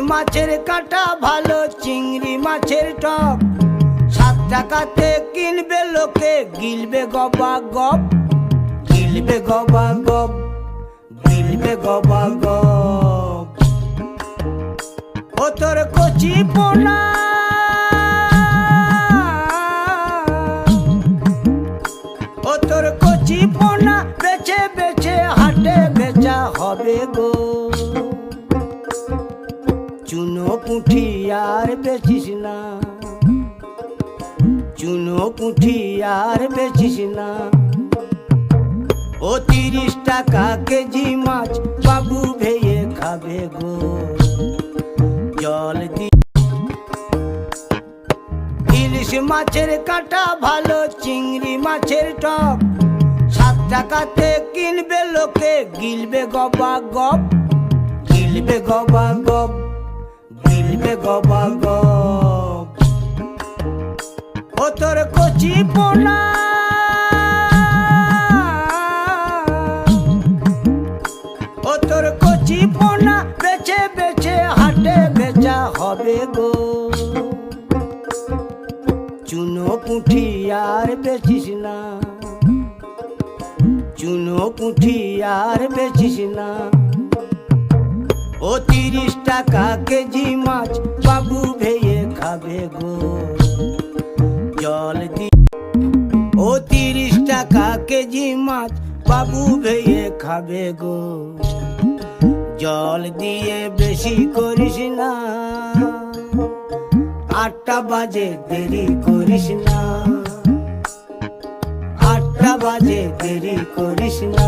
মাছের কাটা ভালো, চিংড়ি মাছের টক 7 টাকাতে কিনবে লোকে, গিলবে গবা গপ, গিলবে গবা গপ, গিলবে গবা গপ। ও তোর কচি পোনা, ও তোর কচি পোনা বেছে বেছে হাটে বেচা হবে গো। চুনো পুঁঠি আর বেচিস না, চুনো পুঁঠি আর বেচিস না। ও 30 টাকা কেজি মাছ বাবু ভেয়ে খাবে গো। জল দি ইলিশ মাছের কাটা ভালো, চিংড়ি মাছের টক 7 টাকাতে কিনবে লোকে, গিলবে গবা গপ, গিলবে গবা গপ, গিলবে গবা গপ। ও তোর কচি পোনা, ও তোর কচি পোনা বেছে বেছে হাটে বেচা হবে গো। চুনো পুঁঠি আর বেচিস না, চুনো পুঁঠি আর বেচিস না। ও 30 টাকা কেজি মাছ বাবু ভেয়ে খাবে গো। জল দি ও 30 টাকা কেজি মাছ বাবু ভেয়ে খাবে গো। জল দিয়ে বেশি করিস না, 8টা বাজে দেরি করিস না, 8টা বাজে দেরি করিস না।